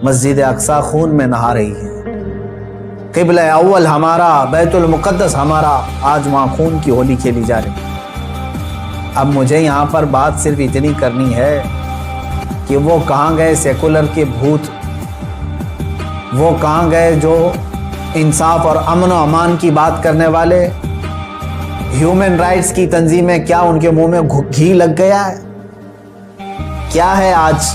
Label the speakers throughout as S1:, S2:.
S1: مسجد اقصی خون میں نہا رہی ہے، قبلہ اول ہمارا، بیت المقدس ہمارا، آج وہاں خون کی ہولی کھیلی جا رہی ہے۔ اب مجھے یہاں پر بات صرف اتنی کرنی ہے کہ وہ کہاں گئے سیکولر کے بھوت، وہ کہاں گئے جو انصاف اور امن و امان کی بات کرنے والے، ہیومن رائٹس کی تنظیمیں، کیا ان کے منہ میں گھی لگ گیا ہے؟ کیا ہے آج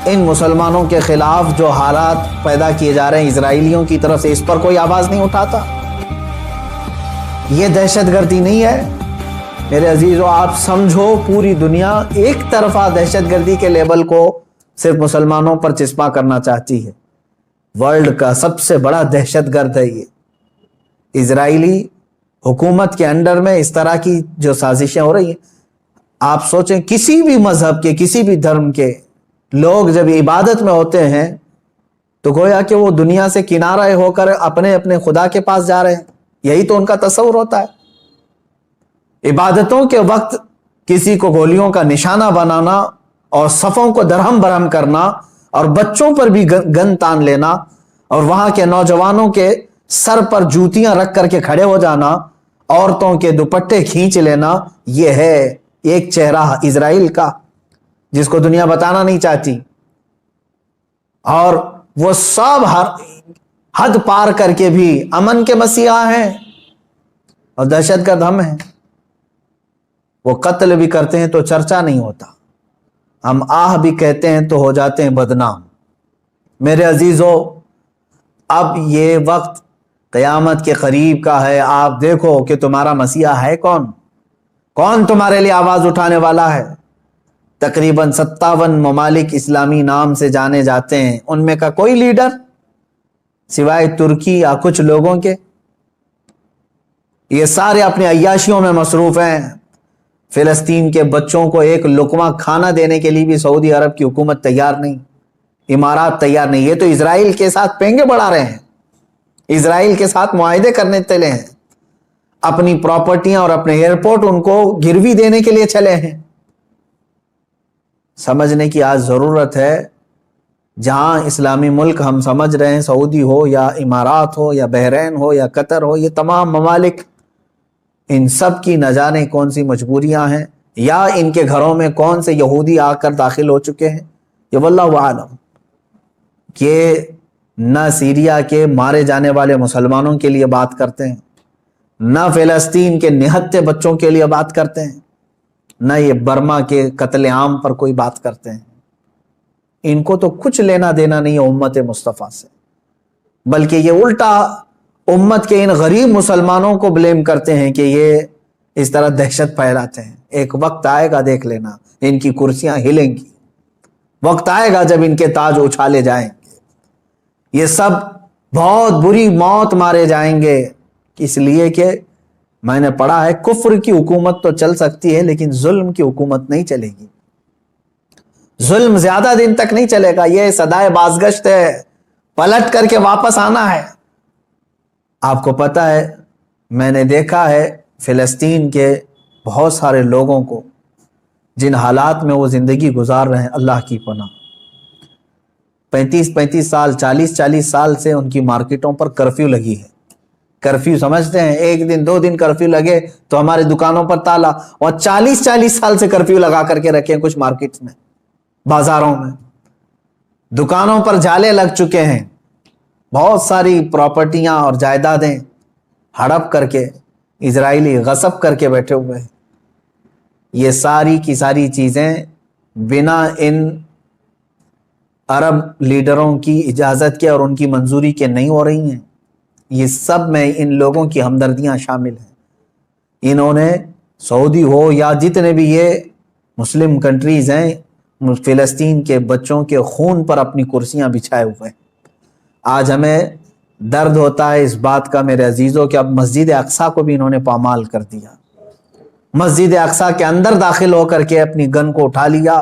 S1: ان مسلمانوں کے خلاف جو حالات پیدا کیے جا رہے ہیں اسرائیلیوں کی طرف سے، اس پر کوئی آواز نہیں اٹھاتا؟ یہ دہشت گردی نہیں ہے میرے عزیزو؟ آپ سمجھو پوری دنیا ایک طرفہ دہشت گردی کے لیبل کو صرف مسلمانوں پر چسپاں کرنا چاہتی ہے۔ ورلڈ کا سب سے بڑا دہشت گرد ہے یہ اسرائیلی حکومت کے انڈر میں اس طرح کی جو سازشیں ہو رہی ہیں۔ آپ سوچیں کسی بھی مذہب کے، کسی بھی دھرم کے لوگ جب عبادت میں ہوتے ہیں تو گویا کہ وہ دنیا سے کنارہ ہو کر اپنے اپنے خدا کے پاس جا رہے ہیں، یہی تو ان کا تصور ہوتا ہے۔ عبادتوں کے وقت کسی کو گولیوں کا نشانہ بنانا اور صفوں کو درہم برہم کرنا اور بچوں پر بھی گن تان لینا اور وہاں کے نوجوانوں کے سر پر جوتیاں رکھ کر کے کھڑے ہو جانا، عورتوں کے دوپٹے کھینچ لینا، یہ ہے ایک چہرہ اسرائیل کا جس کو دنیا بتانا نہیں چاہتی۔ اور وہ سب حد پار کر کے بھی امن کے مسیحا ہیں اور دہشت گرد ہم ہیں۔ وہ قتل بھی کرتے ہیں تو چرچا نہیں ہوتا، ہم آہ بھی کہتے ہیں تو ہو جاتے ہیں بدنام۔ میرے عزیزو، اب یہ وقت قیامت کے قریب کا ہے۔ آپ دیکھو کہ تمہارا مسیحا ہے کون؟ کون تمہارے لیے آواز اٹھانے والا ہے؟ تقریباً 57 ممالک اسلامی نام سے جانے جاتے ہیں، ان میں کا کوئی لیڈر سوائے ترکی یا کچھ لوگوں کے؟ یہ سارے اپنے عیاشیوں میں مصروف ہیں۔ فلسطین کے بچوں کو ایک لقمہ کھانا دینے کے لیے بھی سعودی عرب کی حکومت تیار نہیں، امارات تیار نہیں۔ یہ تو اسرائیل کے ساتھ پینگے بڑھا رہے ہیں، اسرائیل کے ساتھ معاہدے کرنے چلے ہیں، اپنی پراپرٹیاں اور اپنے ایئرپورٹ ان کو گروی دینے کے لیے چلے ہیں۔ سمجھنے کی آج ضرورت ہے، جہاں اسلامی ملک ہم سمجھ رہے ہیں، سعودی ہو یا امارات ہو یا بحرین ہو یا قطر ہو، یہ تمام ممالک، ان سب کی نہ جانے کون سی مجبوریاں ہیں یا ان کے گھروں میں کون سے یہودی آ کر داخل ہو چکے ہیں، یہ واللہ عالم۔ کہ نہ سیریا کے مارے جانے والے مسلمانوں کے لیے بات کرتے ہیں، نہ فلسطین کے نہتے بچوں کے لیے بات کرتے ہیں، نہ یہ برما کے قتل عام پر کوئی بات کرتے ہیں۔ ان کو تو کچھ لینا دینا نہیں ہے امت مصطفیٰ سے، بلکہ یہ الٹا امت کے ان غریب مسلمانوں کو بلیم کرتے ہیں کہ یہ اس طرح دہشت پھیلاتے ہیں۔ ایک وقت آئے گا، دیکھ لینا، ان کی کرسیاں ہلیں گی، وقت آئے گا جب ان کے تاج اچھالے جائیں گے، یہ سب بہت بری موت مارے جائیں گے۔ اس لیے کہ میں نے پڑھا ہے کفر کی حکومت تو چل سکتی ہے لیکن ظلم کی حکومت نہیں چلے گی، ظلم زیادہ دن تک نہیں چلے گا، یہ صدائے بازگشت ہے، پلٹ کر کے واپس آنا ہے۔ آپ کو پتہ ہے، میں نے دیکھا ہے فلسطین کے بہت سارے لوگوں کو جن حالات میں وہ زندگی گزار رہے ہیں، اللہ کی پناہ، 35 سال 40 سال سے ان کی مارکیٹوں پر کرفیو لگی ہے۔ کرفیو سمجھتے ہیں، ایک دن 2 دن کرفیو لگے تو ہمارے دکانوں پر تالا، اور 40 سال سے کرفیو لگا کر کے رکھے ہیں کچھ مارکیٹس میں، بازاروں میں، دکانوں پر جالے لگ چکے ہیں، بہت ساری پراپرٹیاں اور جائیدادیں ہڑپ کر کے اسرائیلی غصب کر کے بیٹھے ہوئے ہیں۔ یہ ساری کی ساری چیزیں بنا ان عرب لیڈروں کی اجازت کے اور ان کی منظوری کے نہیں ہو رہی ہیں۔ یہ سب میں ان لوگوں کی ہمدردیاں شامل ہیں۔ انہوں نے سعودی ہو یا جتنے بھی یہ مسلم کنٹریز ہیں، فلسطین کے بچوں کے خون پر اپنی کرسیاں بچھائے ہوئے ہیں۔ آج ہمیں درد ہوتا ہے اس بات کا میرے عزیزوں کہ اب مسجد اقصیٰ کو بھی انہوں نے پامال کر دیا، مسجد اقصیٰ کے اندر داخل ہو کر کے اپنی گن کو اٹھا لیا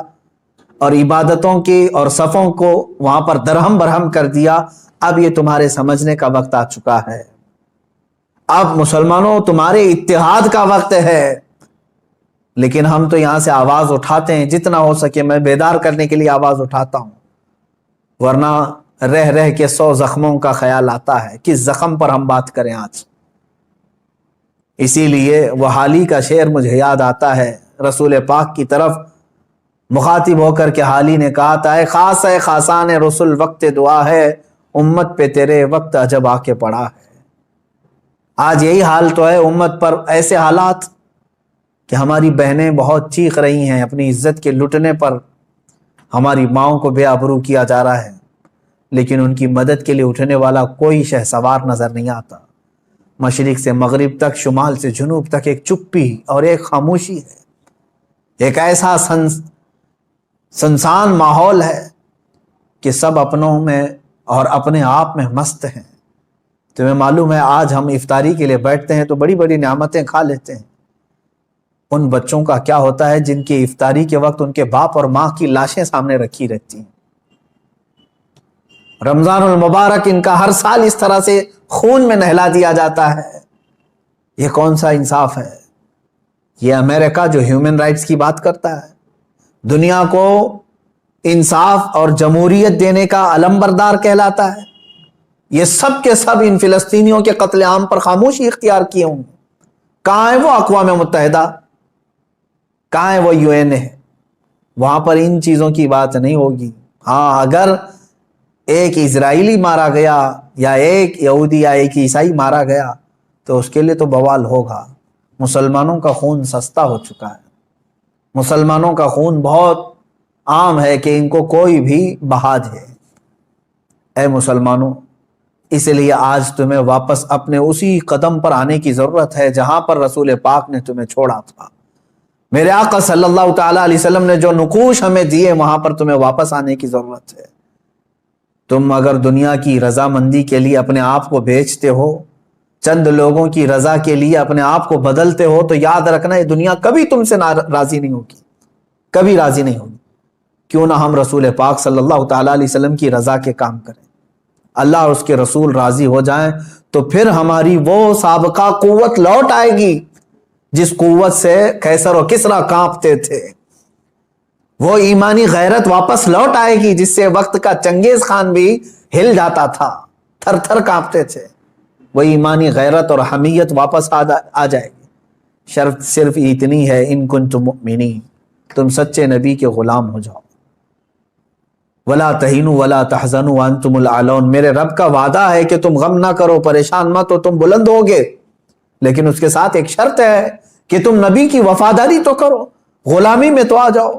S1: اور عبادتوں کی اور صفوں کو وہاں پر درہم برہم کر دیا۔ اب یہ تمہارے سمجھنے کا وقت آ چکا ہے، اب مسلمانوں تمہارے اتحاد کا وقت ہے۔ لیکن ہم تو یہاں سے آواز اٹھاتے ہیں، جتنا ہو سکے میں بیدار کرنے کے لیے آواز اٹھاتا ہوں۔ ورنہ رہ رہ کے 100 زخموں کا خیال آتا ہے، کس زخم پر ہم بات کریں آج۔ اسی لیے وہ حالی کا شعر مجھے یاد آتا ہے، رسول پاک کی طرف مخاطب ہو کر کے حالی نے کہا تھا، اے خاص ہے خاصان رسول وقت دعا ہے، امت پہ تیرے وقت عجب آ کے پڑا ہے۔ آج یہی حال تو ہے امت پر، ایسے حالات کہ ہماری بہنیں بہت چیخ رہی ہیں اپنی عزت کے لٹنے پر، ہماری ماؤں کو بے آبرو کیا جا رہا ہے، لیکن ان کی مدد کے لیے اٹھنے والا کوئی شہسوار نظر نہیں آتا۔ مشرق سے مغرب تک، شمال سے جنوب تک ایک چپی اور ایک خاموشی ہے، ایک ایسا سنسان ماحول ہے کہ سب اپنوں میں اور اپنے آپ میں مست ہیں۔ تمہیں معلوم ہے آج ہم افطاری کے لیے بیٹھتے ہیں تو بڑی بڑی نعمتیں کھا لیتے ہیں، ان بچوں کا کیا ہوتا ہے جن کی افطاری کے وقت ان کے باپ اور ماں کی لاشیں سامنے رکھی رہتی ہیں؟ رمضان المبارک ان کا ہر سال اس طرح سے خون میں نہلا دیا جاتا ہے، یہ کون سا انصاف ہے؟ یہ امریکہ جو ہیومن رائٹس کی بات کرتا ہے، دنیا کو انصاف اور جمہوریت دینے کا علم بردار کہلاتا ہے، یہ سب کے سب ان فلسطینیوں کے قتل عام پر خاموشی اختیار کیے ہوں۔ کہاں ہے وہ اقوام متحدہ؟ کہاں ہے وہ UN ہے؟ وہاں پر ان چیزوں کی بات نہیں ہوگی۔ ہاں، اگر ایک اسرائیلی مارا گیا یا ایک یہودی یا ایک عیسائی مارا گیا تو اس کے لیے تو بوال ہوگا۔ مسلمانوں کا خون سستا ہو چکا ہے، مسلمانوں کا خون بہت عام ہے کہ ان کو کوئی بھی بہا دے۔ اے مسلمانوں، اس لیے آج تمہیں واپس اپنے اسی قدم پر آنے کی ضرورت ہے جہاں پر رسول پاک نے تمہیں چھوڑا تھا۔ میرے آقا صلی اللہ تعالیٰ علیہ وسلم نے جو نقوش ہمیں دیے وہاں پر تمہیں واپس آنے کی ضرورت ہے۔ تم اگر دنیا کی رضامندی کے لیے اپنے آپ کو بیچتے ہو، چند لوگوں کی رضا کے لیے اپنے آپ کو بدلتے ہو، تو یاد رکھنا یہ دنیا کبھی تم سے راضی نہیں ہوگی، کبھی راضی نہیں ہوگی۔ کیوں نہ ہم رسول پاک صلی اللہ تعالیٰ علیہ وسلم کی رضا کے کام کریں، اللہ اور اس کے رسول راضی ہو جائیں تو پھر ہماری وہ سابقہ قوت لوٹ آئے گی جس قوت سے قیصر و کسریٰ کانپتے تھے، وہ ایمانی غیرت واپس لوٹ آئے گی جس سے وقت کا چنگیز خان بھی ہل جاتا تھا، تھر تھر کانپتے تھے۔ وہ ایمانی غیرت اور حمیت واپس آ جائے گی۔ شرط صرف اتنی ہے، ان کنتم مؤمنین، تم سچے نبی کے غلام ہو جاؤ۔ ولا تہینوا ولا تحزنوا وانتم الاعلون، میرے رب کا وعدہ ہے کہ تم غم نہ کرو، پریشان مت ہو، تم بلند ہوگے، لیکن اس کے ساتھ ایک شرط ہے کہ تم نبی کی وفاداری تو کرو، غلامی میں تو آ جاؤ۔